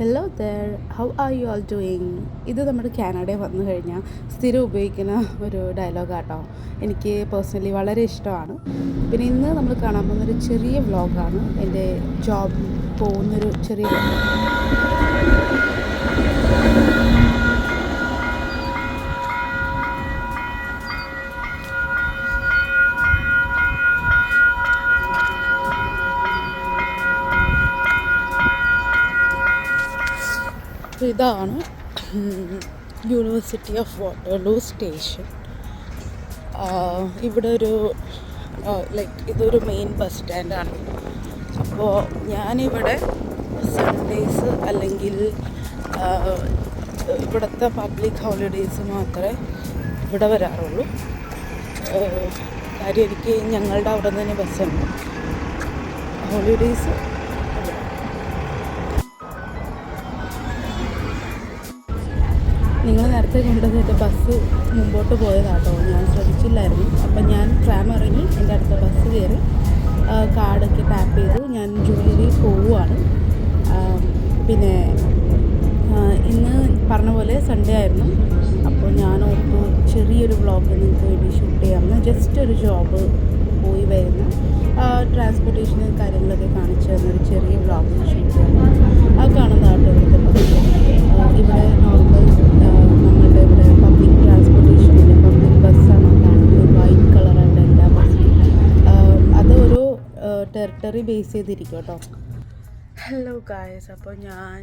Hello there, how are you all doing? ഇത് നമ്മുടെ കാനഡയിൽ വന്നു കഴിഞ്ഞാൽ സ്ഥിരം ഉപയോഗിക്കുന്ന ഒരു ഡയലോഗാട്ടോ. എനിക്ക് പേഴ്സണലി വളരെ ഇഷ്ടമാണ്. പിന്നെ ഇന്ന് നമ്മൾ കാണാൻ പോകുന്നൊരു ചെറിയ വ്ളോഗാണ്. എൻ്റെ ജോബ് പോകുന്നൊരു ചെറിയ വ്ളോഗ്. ഇതാണ് യൂണിവേഴ്സിറ്റി ഓഫ് വാട്ടർലൂ സ്റ്റേഷൻ. ഇവിടെ ഒരു ഇതൊരു മെയിൻ ബസ് സ്റ്റാൻഡാണ്. അപ്പോൾ ഞാനിവിടെ സൺഡേസ് അല്ലെങ്കിൽ ഇവിടുത്തെ പബ്ലിക് ഹോളിഡേയ്സ് മാത്രമേ ഇവിടെ വരാറുള്ളൂ. കാര്യം എനിക്ക് ഞങ്ങളുടെ അവിടെ തന്നെ ബസ്സുണ്ട്. ഹോളിഡേയ്സ് നിങ്ങൾ നേരത്തെ കണ്ടത് എൻ്റെ ബസ് മുമ്പോട്ട് പോയതാട്ടോ, ഞാൻ ശ്രദ്ധിച്ചില്ലായിരുന്നു. അപ്പം ഞാൻ ട്രാം ഇറങ്ങി എൻ്റെ അടുത്ത ബസ് കയറി കാർഡൊക്കെ ടാപ്പ് ചെയ്തു ഞാൻ ജോലി പോവുകയാണ്. പിന്നെ ഇന്ന് പറഞ്ഞ പോലെ സൺഡേ ആയിരുന്നു. അപ്പോൾ ഞാൻ ഓർത്തു ചെറിയൊരു വ്ളോഗ് നിങ്ങൾക്ക് വേണ്ടി ഷൂട്ട് ചെയ്യാമെന്ന്. ജസ്റ്റ് ഒരു ജോബ് പോയി വരുന്ന ട്രാൻസ്പോർട്ടേഷനും കാര്യങ്ങളൊക്കെ കാണിച്ചു തന്നൊരു ചെറിയ വ്ളോഗ് ഷൂട്ട് ചെയ്യാം. അത് കാണുന്നതാട്ടോ ഇവിടുത്തെ ബസ്. ഇവിടെ നോർമൽ നമ്മളുടെ ഇവിടെ പബ്ലിക് ട്രാൻസ്പോർട്ടേഷനിലെ പബ്ലിക് ബസ്സാണ് കാണുന്നത്. വൈറ്റ് കളറായിട്ട് എല്ലാ ബസ്സും. അത് ഓരോ ടെറിട്ടറി ബേസ് ചെയ്തിരിക്കും കേട്ടോ. ഹലോ ഗായ്സ്, അപ്പോൾ ഞാൻ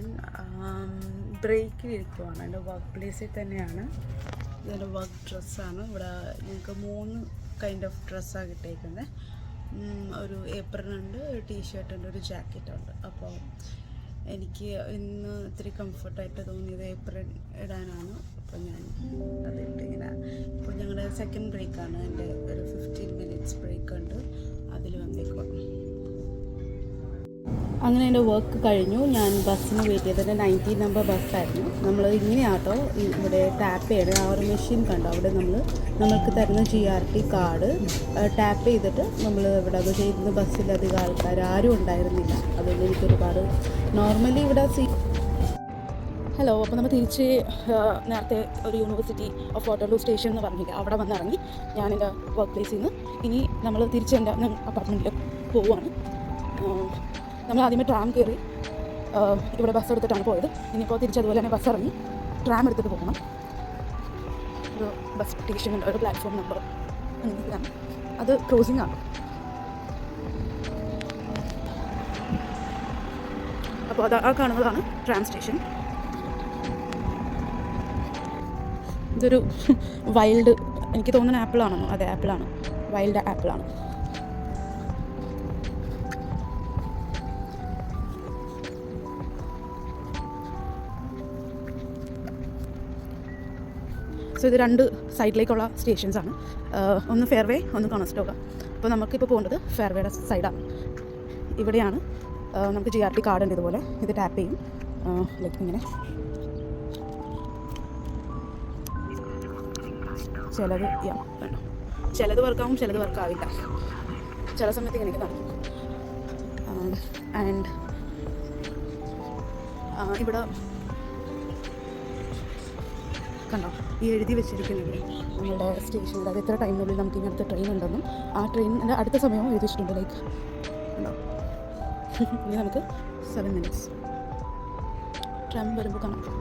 ബ്രേക്കിലിരിക്കുവാണ്. എൻ്റെ വർക്ക് പ്ലേസിൽ തന്നെയാണ്. ഇതെൻ്റെ വർക്ക് ഡ്രസ്സാണ്. ഇവിടെ ഞങ്ങൾക്ക് 3 കൈൻഡ് ഓഫ് ഡ്രസ്സാണ് കിട്ടിയിരിക്കുന്നത്. ഒരു ഏപ്രനുണ്ട്, ഒരു ടീഷർട്ടുണ്ട്, ഒരു ജാക്കറ്റുണ്ട്. അപ്പോൾ എനിക്ക് ഇന്ന് ഇത്തിരി കംഫർട്ടായിട്ട് തോന്നിയത് ഏപ്രൻ ഇടാനാണ്. അപ്പോൾ ഞാൻ അതിട്ട് ഇങ്ങനെ. ഇപ്പോൾ ഞങ്ങളുടെ സെക്കൻഡ് ബ്രേക്കാണ്. എൻ്റെ ഒരു 15 മിനിറ്റ്സ് ബ്രേക്ക് ഉണ്ട്. അതിൽ വന്നേക്കുക. അങ്ങനെ എൻ്റെ വർക്ക് കഴിഞ്ഞു. ഞാൻ ബസ്സിന് വെയിറ്റ് ചെയ്തത് 19 നമ്പർ ബസ്സായിരുന്നു. നമ്മൾ ഇങ്ങനെയാട്ടോ ഇവിടെ ടാപ്പ് ചെയ്യണം. ആ ഒരു മെഷീൻ കണ്ടോ, അവിടെ നമ്മൾക്ക് തരുന്ന GRT കാർഡ് ടാപ്പ് ചെയ്തിട്ട് നമ്മൾ ഇവിടെ അത് ചെയ്യുന്ന ബസ്സിൽ അധികം ആൾക്കാർ ആരും ഉണ്ടായിരുന്നില്ല. അതുകൊണ്ട് എനിക്കൊരുപാട് നോർമലി ഇവിടെ ഹലോ. അപ്പോൾ നമ്മൾ തിരിച്ച് നേരത്തെ ഒരു യൂണിവേഴ്സിറ്റി ഓഫ് വാട്ടർലൂ സ്റ്റേഷൻ എന്ന് പറഞ്ഞില്ല, അവിടെ വന്നിറങ്ങി ഞാൻ എൻ്റെ വർക്ക് പ്ലേസിൽ നിന്ന് ഇനി നമ്മൾ തിരിച്ച് എൻ്റെ അപ്പാർട്ട്മെൻറ്റിൽ പോവുകയാണ്. നമ്മൾ ആദ്യമേ ട്രാം കയറി ഇവിടെ ബസ് എടുത്തിട്ടാണ് പോയത്. ഇനിയിപ്പോൾ തിരിച്ചതുപോലെ തന്നെ ബസ് ഇറങ്ങി ട്രാം എടുത്തിട്ട് പോകണം. ഒരു ബസ് സ്റ്റേഷനുണ്ട്, ഒരു പ്ലാറ്റ്ഫോം നമ്പർ അങ്ങനെയാണ്. അത് ക്രോസിംഗ് ആണ്. അപ്പോൾ അത് ആ കാണുന്നതാണ് ട്രാം സ്റ്റേഷൻ. ഇതൊരു വൈൽഡ്, എനിക്ക് തോന്നുന്ന ആപ്പിളാണെന്നോ, അതെ ആപ്പിളാണ്, വൈൽഡ് ആപ്പിളാണ്. സോ ഇത് 2 സൈഡിലേക്കുള്ള സ്റ്റേഷൻസാണ്. ഒന്ന് ഫെയർവേ, ഒന്ന് കൊണസ്റ്റോക. അപ്പോൾ നമുക്കിപ്പോൾ പോകേണ്ടത് ഫെയർവേയുടെ സൈഡാണ്. ഇവിടെയാണ് നമുക്ക് GRT കാർഡ് ഉണ്ട്. ഇതുപോലെ ഇത് ടാപ്പ് ചെയ്യും. ഇങ്ങനെ ചിലത് വർക്കാവും, ചിലത് വർക്കാവില്ല. ചില സമയത്ത് ഇങ്ങനെയൊക്കെ നടക്കും. ആൻഡ് ഇവിടെ കണ്ടോ ഈ എഴുതി വെച്ചിരിക്കുന്നത് നമ്മുടെ സ്റ്റേഷനിൽ അത് എത്ര ടൈമിനുള്ളിൽ നമുക്ക് ഇങ്ങനത്തെ ട്രെയിൻ ഉണ്ടെന്നും ആ ട്രെയിനിൻ്റെ അടുത്ത സമയവും എഴുതിച്ചിട്ടുണ്ട്. ലൈക്ക് കണ്ടോ, ഇനി നമുക്ക് 7 മിനിറ്റ്സ് ട്രാം വരുമ്പോൾ കാണാം.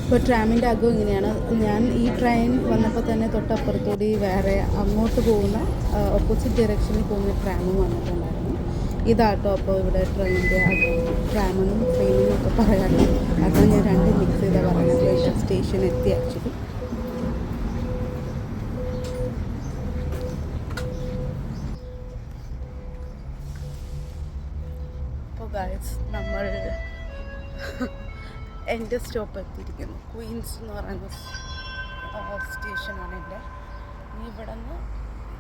ഇപ്പോൾ ട്രാമിൻ്റെ അകം ഇങ്ങനെയാണ്. ഞാൻ ഈ ട്രെയിൻ വന്നപ്പോൾ തന്നെ തൊട്ടപ്പുറത്തോടി വേറെ അങ്ങോട്ട് പോകുന്ന ഓപ്പോസിറ്റ് ഡയറക്ഷനിൽ പോകുന്ന ട്രാമും വന്നിട്ടുണ്ടായിരുന്നു. ഇതാട്ടോ അപ്പോൾ ഇവിടെ ട്രെയിനിൻ്റെ അകം. ട്രാമെന്നും ട്രെയിനും ഒക്കെ പറയാറുണ്ട്. അതാണ് ഞാൻ 2 മിക്സ് ചെയ്താൽ പറയുന്നത്. സ്റ്റേഷൻ എത്തി ആക്ച്വലി. അപ്പോൾ ഗൈസ്, നമ്മൾ എൻ്റെ സ്റ്റോപ്പ് എത്തിയിരിക്കുന്നു. ക്വീൻസ് എന്ന് പറയുന്ന സ്റ്റേഷനാണ് എൻ്റെ. ഇനി ഇവിടെ നിന്ന്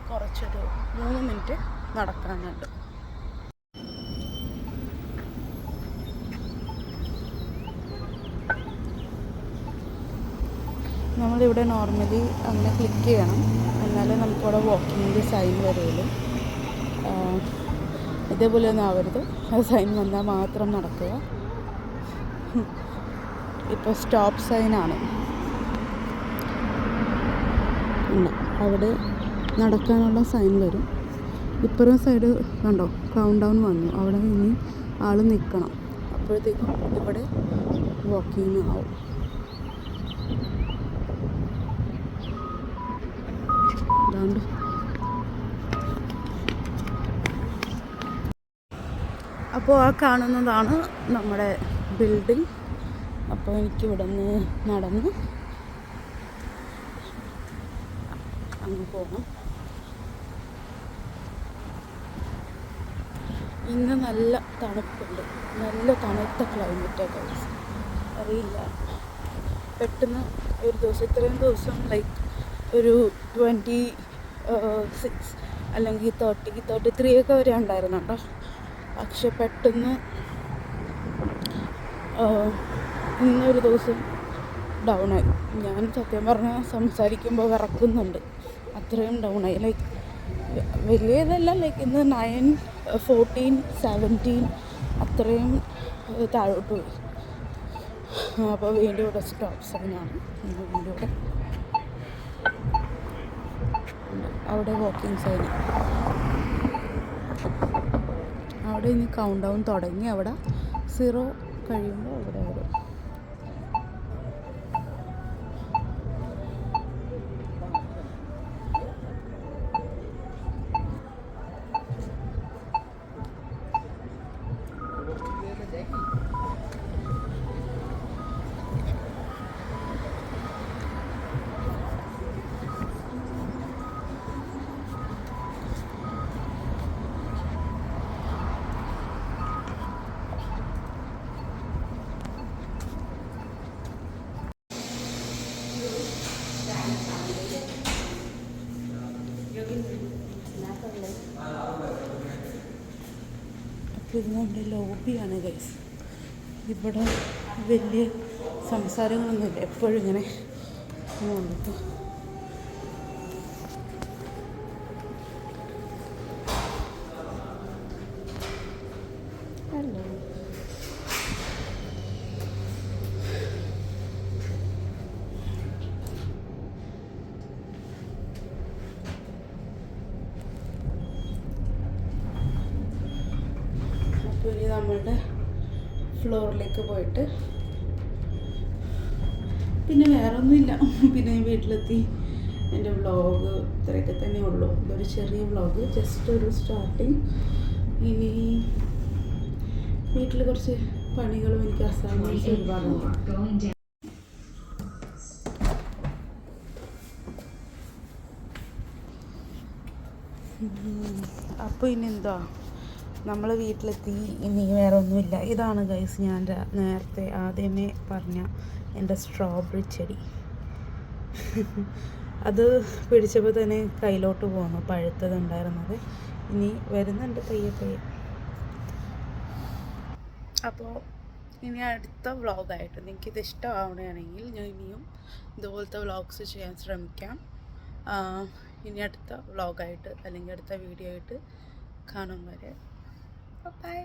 കുറച്ചൊരു 3 മിനിറ്റ് നടക്കാനുണ്ട്. നമ്മളിവിടെ നോർമലി അങ്ങനെ ക്ലിക്ക് ചെയ്യണം, എന്നാലേ നമുക്കിവിടെ വാക്കിങ്ങിൻ്റെ സൈൻ വരുള്ളൂ. ഇതേപോലെ ഒന്നും ആവരുത്. ആ സൈൻ വന്നാൽ മാത്രം നടക്കുക. ഇപ്പോൾ സ്റ്റോപ്പ് സൈനാണ്. അവിടെ നടക്കാനുള്ള സൈൻ വരും. ഇപ്പുറം സൈഡ് കണ്ടോ, കൗണ്ട് ഡൗൺ വന്നു. അവിടെ ഇനി ആൾ നിൽക്കണം. അപ്പോഴത്തേക്കും ഇവിടെ വാക്കിങ് ആവും. അതുകൊണ്ട് അപ്പോൾ ആ കാണുന്നതാണ് നമ്മുടെ ബിൽഡിംഗ്. അപ്പോൾ എനിക്കിവിടെ നിന്ന് നടന്ന് അങ്ങ് പോകണം. ഇന്ന് നല്ല തണുപ്പുണ്ട്, നല്ല തണുത്ത ക്ലൈമറ്റൊക്കെ. അറിയില്ല, പെട്ടെന്ന് ഒരു ദിവസം ഇത്രയും ദിവസം ലൈക്ക് ഒരു 26 അല്ലെങ്കിൽ 33 ഒക്കെ വരെ ഉണ്ടായിരുന്നു കേട്ടോ. പക്ഷെ പെട്ടെന്ന് ഇന്നൊരു ദിവസം ഡൗണായി. ഞാൻ സത്യം പറഞ്ഞാൽ സംസാരിക്കുമ്പോൾ വിറക്കുന്നുണ്ട്, അത്രയും ഡൗണായി. ലൈക്ക് വലിയതല്ല, ലൈക്ക് ഇന്ന് 9, 14, 17 അത്രയും താഴോട്ട് പോയി. അപ്പോൾ വീണ്ടും ഇവിടെ സ്റ്റോപ്പ് സൈനാണ്. വീണ്ടും ഇവിടെ അവിടെ വാക്കിംഗ് സൈൻ. അവിടെ ഇനി കൗണ്ട് ഡൗൺ തുടങ്ങി. അവിടെ 0 കഴിയുമ്പോൾ അവിടെ വരും. അപ്പോൾ ഇത് നമ്മുടെ ലോബിയാണ് ഗൈസ്. ഇവിടെ വലിയ സംസാരങ്ങളൊന്നുമില്ല, എപ്പോഴും ഇങ്ങനെ വന്നിട്ട് ഹലോ. അപ്പോൾ ഇനി നമ്മളുടെ ഫ്ലോറിലേക്ക് പോയിട്ട് പിന്നെ വേറെ ഒന്നുമില്ല. പിന്നെ വീട്ടിലെത്തി എൻ്റെ വ്ളോഗ് ഇത്രയൊക്കെ തന്നെ ഉള്ളൂ. ഇതൊരു ചെറിയ വ്ളോഗ്, ജസ്റ്റ് ഒരു സ്റ്റാർട്ടിങ്. ഇനി വീട്ടിൽ കുറച്ച് പണികളും എനിക്ക് അസൈൻമെൻറ്റ്സ് ഒരുപാടുണ്ട്. അപ്പോൾ ഇനി എന്താ, നമ്മൾ വീട്ടിലെത്തി. ഇനി വേറെ ഒന്നുമില്ല. ഇതാണ് ഗൈസ് ഞാൻ നേരത്തെ ആദ്യമേ പറഞ്ഞ എൻ്റെ സ്ട്രോബെറി ചെടി. അത് പിടിച്ചപ്പോൾ തന്നെ കയ്യിലോട്ട് പോന്നു, പഴുത്തതുണ്ടായിരുന്നത്. ഇനി വരുന്നുണ്ട് പയ്യെ പയ്യെ. അപ്പോൾ ഇനി അടുത്ത വ്ളോഗായിട്ട് നിങ്ങൾക്കിത് ഇഷ്ടമാവുകയാണെങ്കിൽ ഞാൻ ഇനിയും ഇതുപോലത്തെ വ്ളോഗ്സ് ചെയ്യാൻ ശ്രമിക്കാം. ഇനി അടുത്ത വ്ളോഗായിട്ട് അല്ലെങ്കിൽ അടുത്ത വീഡിയോ ആയിട്ട് കാണും വരെ ബൈ.